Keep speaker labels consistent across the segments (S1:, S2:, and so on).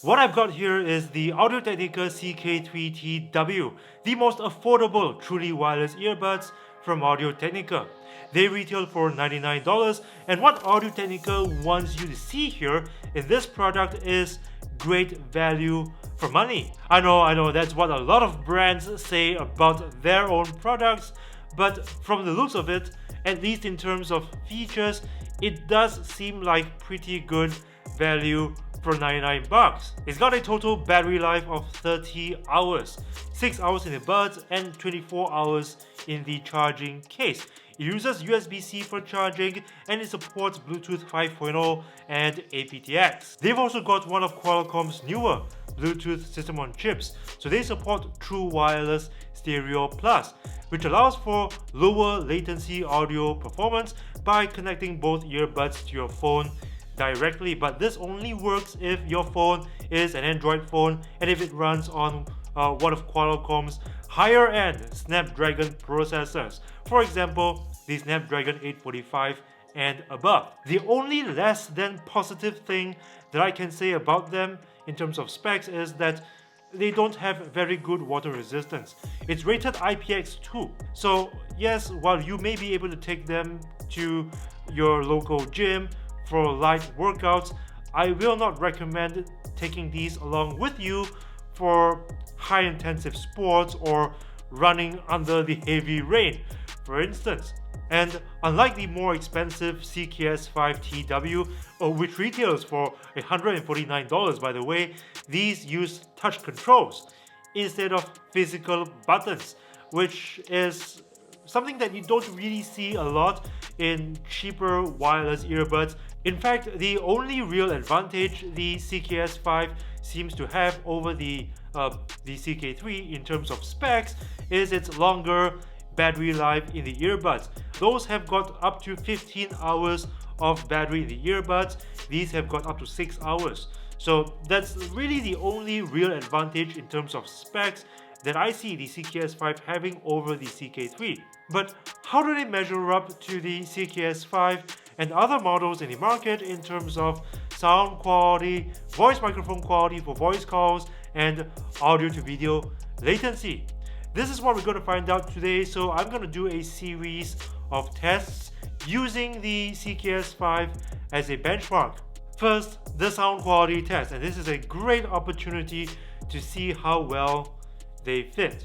S1: What I've got here is the Audio-Technica ATH-CK3TW, the most affordable truly wireless earbuds from Audio-Technica. They retail for $99, and what Audio-Technica wants you to see here in this product is great value for money. I know, that's what a lot of brands say about their own products, but from the looks of it, at least in terms of features, it does seem like pretty good value for 99 bucks. It's got a total battery life of 30 hours, 6 hours in the buds and 24 hours in the charging case. It uses USB-C for charging and it supports Bluetooth 5.0 and aptX. They've also got one of Qualcomm's newer Bluetooth system on chips, so they support True Wireless Stereo Plus, which allows for lower latency audio performance by connecting both earbuds to your phone directly, but this only works if your phone is an Android phone and if it runs on one of Qualcomm's higher end Snapdragon processors, for example the Snapdragon 845 and above. The only less than positive thing that I can say about them in terms of specs is that they don't have very good water resistance. It's rated IPX2, so yes, while you may be able to take them to your local gym for light workouts, I will not recommend taking these along with you for high intensive sports or running under the heavy rain, for instance. And unlike the more expensive CKS5TW, which retails for $149 by the way, these use touch controls instead of physical buttons, which is something that you don't really see a lot in cheaper wireless earbuds. In fact, the only real advantage the CKS5 seems to have over the CK3 in terms of specs is its longer battery life in the earbuds. Those have got up to 15 hours of battery in the earbuds. These have got up to 6 hours. So that's really the only real advantage in terms of specs that I see the CKS5 having over the CK3. But how do they measure up to the CKS5 and other models in the market in terms of sound quality, voice microphone quality for voice calls, and audio to video latency? This is what we're going to find out today, so I'm going to do a series of tests using the CKS5 as a benchmark. First, the sound quality test, and this is a great opportunity to see how well they fit.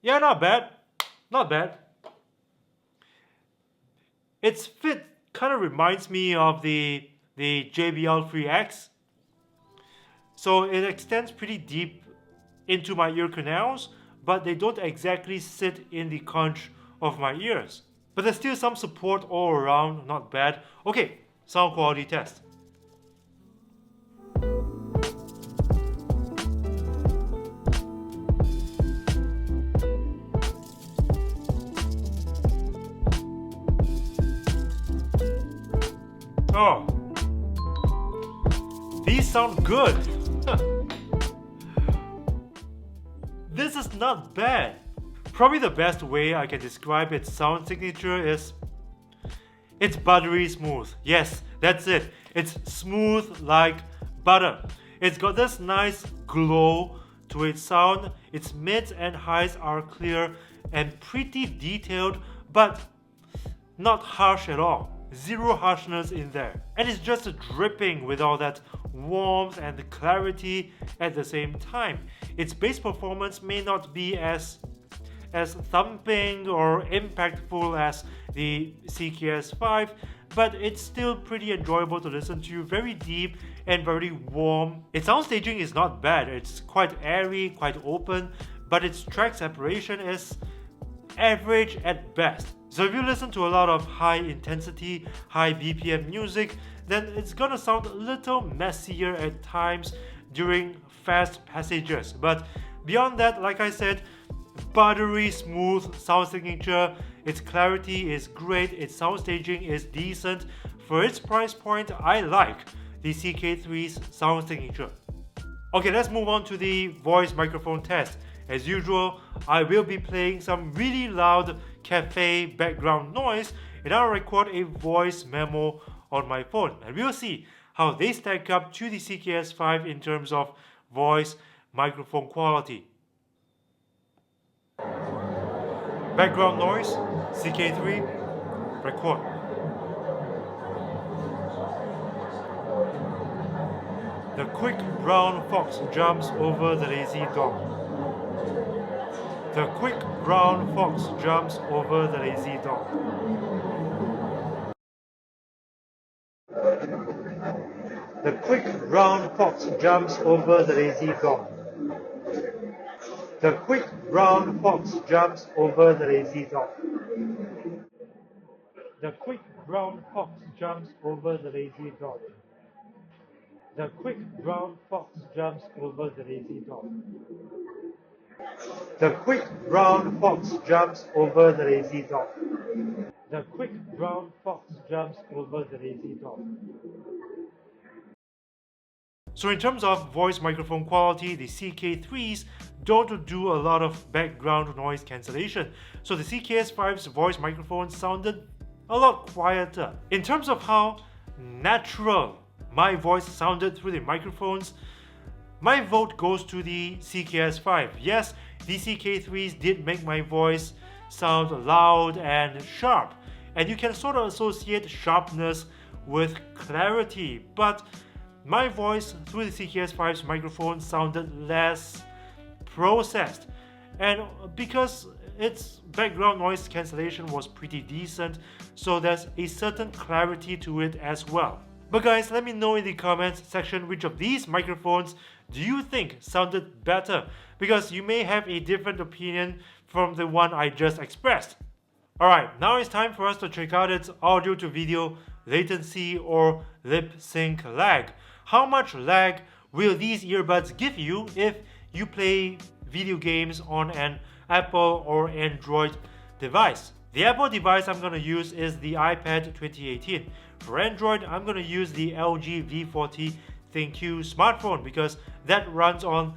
S1: Yeah, not bad. Not bad. Its fit kind of reminds me of the JBL 3X. So it extends pretty deep into my ear canals, but they don't exactly sit in the conch of my ears. But there's still some support all around, not bad. Okay, sound quality test. Oh, these sound good. This is not bad. Probably the best way I can describe its sound signature is it's buttery smooth. Yes, that's it. It's smooth like butter. It's got this nice glow to its sound. Its mids and highs are clear and pretty detailed, but not harsh at all. Zero harshness in there, and it's just dripping with all that warmth and the clarity at the same time. Its bass performance may not be as thumping or impactful as the CKS5, but it's still pretty enjoyable to listen to, very deep and very warm. Its sound staging is not bad. It's quite airy, quite open, but its track separation is average at best. So if you listen to a lot of high intensity, high BPM music, then it's gonna sound a little messier at times during fast passages. But beyond that, like I said, buttery smooth sound signature. Its clarity is great, its sound staging is decent. For its price point, I like the CK3's sound signature. Okay, let's move on to the voice microphone test. As usual, I will be playing some really loud cafe background noise and I'll record a voice memo on my phone, and we'll see how they stack up to the CKS5 in terms of voice microphone quality. Background noise, CK3, record. The quick brown fox jumps over the lazy dog. The quick brown fox jumps over the lazy dog. The quick brown fox jumps over the lazy dog. The quick brown fox jumps over the lazy dog. The quick brown fox jumps over the lazy dog. The quick brown fox jumps over the lazy dog. The quick brown fox jumps over the lazy dog. The quick brown fox jumps over the lazy dog. So in terms of voice microphone quality, the CK3s don't do a lot of background noise cancellation. So the CKS5's voice microphone sounded a lot quieter. In terms of how natural my voice sounded through the microphones, my vote goes to the CKS5. Yes, the CK3s did make my voice sound loud and sharp, and you can sort of associate sharpness with clarity, but my voice through the CKS5's microphone sounded less processed, and because its background noise cancellation was pretty decent, so there's a certain clarity to it as well. But guys, let me know in the comments section which of these microphones do you think sounded better, because you may have a different opinion from the one I just expressed. Alright, now it's time for us to check out its audio to video latency or lip sync lag. How much lag will these earbuds give you if you play video games on an Apple or Android device? The Apple device I'm going to use is the iPad 2018. For Android, I'm going to use the LG V40 ThinQ smartphone because that runs on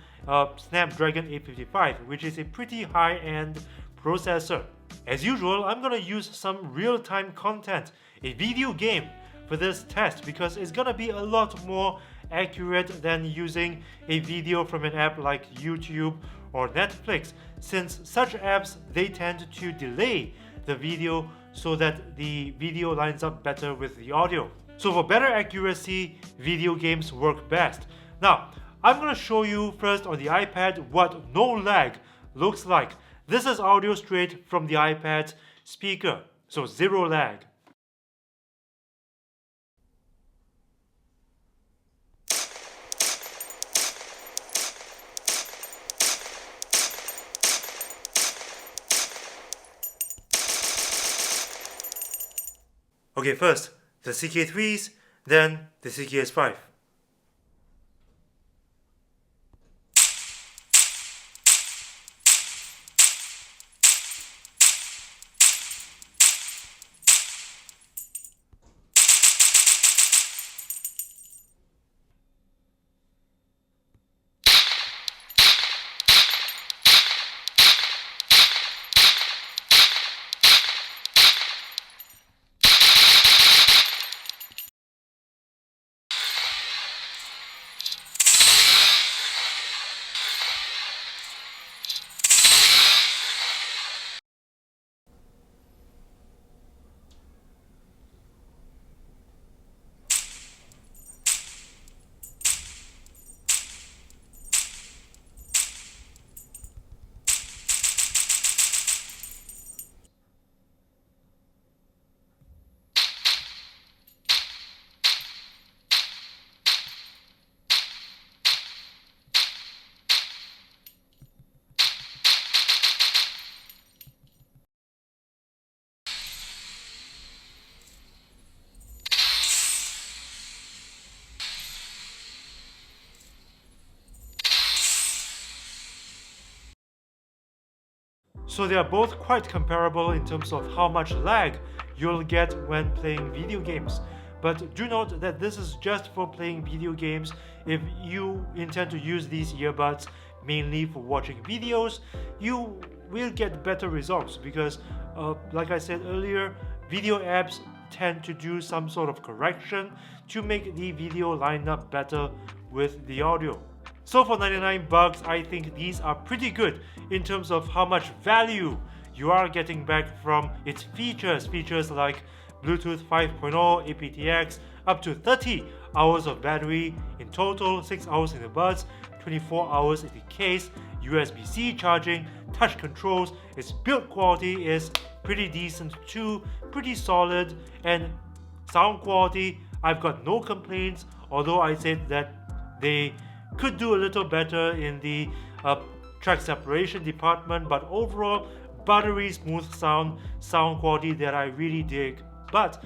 S1: Snapdragon 855, which is a pretty high-end processor. As usual, I'm going to use some real-time content, a video game, for this test because it's going to be a lot more accurate than using a video from an app like YouTube or Netflix, since such apps, they tend to delay the video so that the video lines up better with the audio. So for better accuracy, video games work best. Now, I'm going to show you first on the iPad what no lag looks like. This is audio straight from the iPad speaker, so zero lag. Okay, first the CK3s, then the CKS5. So they are both quite comparable in terms of how much lag you'll get when playing video games. But do note that this is just for playing video games. If you intend to use these earbuds mainly for watching videos, you will get better results because like I said earlier, video apps tend to do some sort of correction to make the video line up better with the audio. So for 99 bucks, I think these are pretty good in terms of how much value you are getting back from its features. Features like Bluetooth 5.0, aptX, up to 30 hours of battery in total, 6 hours in the buds, 24 hours in the case, USB-C charging, touch controls. Its build quality is pretty decent too, pretty solid, and sound quality, I've got no complaints, although I said that they could do a little better in the track separation department, but overall, buttery smooth sound quality that I really dig. But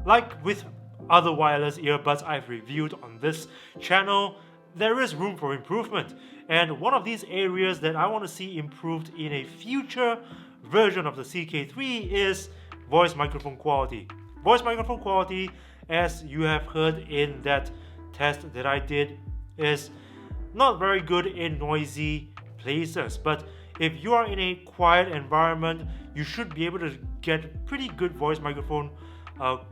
S1: like with other wireless earbuds I've reviewed on this channel, there is room for improvement, and one of these areas that I want to see improved in a future version of the CK3 is voice microphone quality. Voice microphone quality, as you have heard in that test that I did, is not very good in noisy places, but if you are in a quiet environment, you should be able to get pretty good voice microphone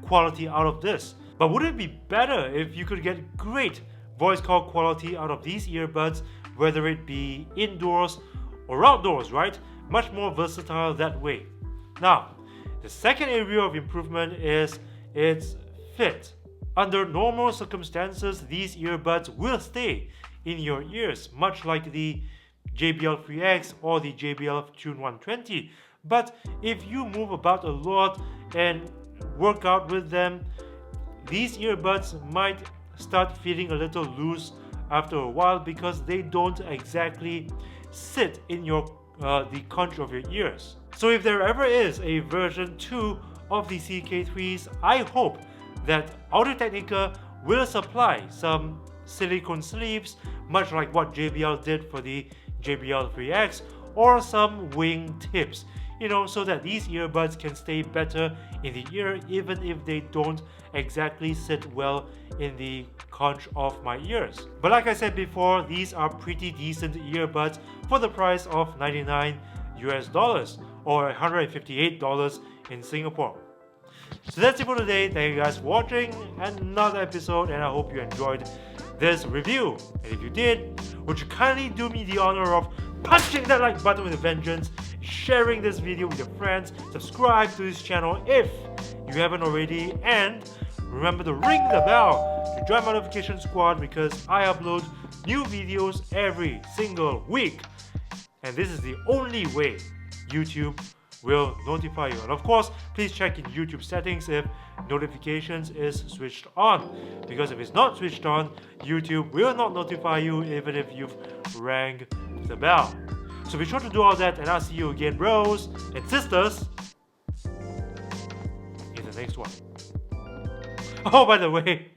S1: quality out of this. But would it be better if you could get great voice call quality out of these earbuds, whether it be indoors or outdoors, right? Much more versatile that way. Now, the second area of improvement is its fit. Under normal circumstances, these earbuds will stay in your ears, much like the JBL Free X or the JBL Tune 120. But if you move about a lot and work out with them, these earbuds might start feeling a little loose after a while because they don't exactly sit in your the conch of your ears. So if there ever is a version 2 of the CK3s, I hope that Audio-Technica will supply some silicone sleeves, much like what JBL did for the JBL 3X, or some wing tips, so that these earbuds can stay better in the ear even if they don't exactly sit well in the conch of my ears. But like I said before, these are pretty decent earbuds for the price of $99 or $158 in Singapore. So that's it for today. Thank you guys for watching another episode, and I hope you enjoyed this review. And if you did, would you kindly do me the honor of punching that like button with a vengeance, sharing this video with your friends, subscribe to this channel if you haven't already, and remember to ring the bell to join my notification squad because I upload new videos every single week. And this is the only way YouTube will notify you. And of course, please check in YouTube settings if notifications is switched on, because if it's not switched on, YouTube will not notify you even if you've rang the bell. So be sure to do all that, and I'll see you again, bros and sisters, in the next one. Oh, by the way,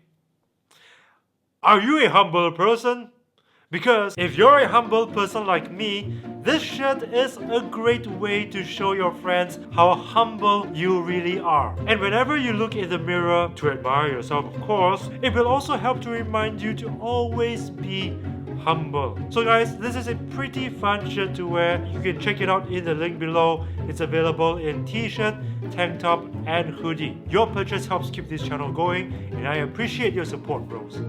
S1: are you a humble person? Because if you're a humble person like me, this shirt is a great way to show your friends how humble you really are. And whenever you look in the mirror, to admire yourself of course, it will also help to remind you to always be humble. So guys, this is a pretty fun shirt to wear. You can check it out in the link below. It's available in t-shirt, tank top, and hoodie. Your purchase helps keep this channel going, and I appreciate your support, bros.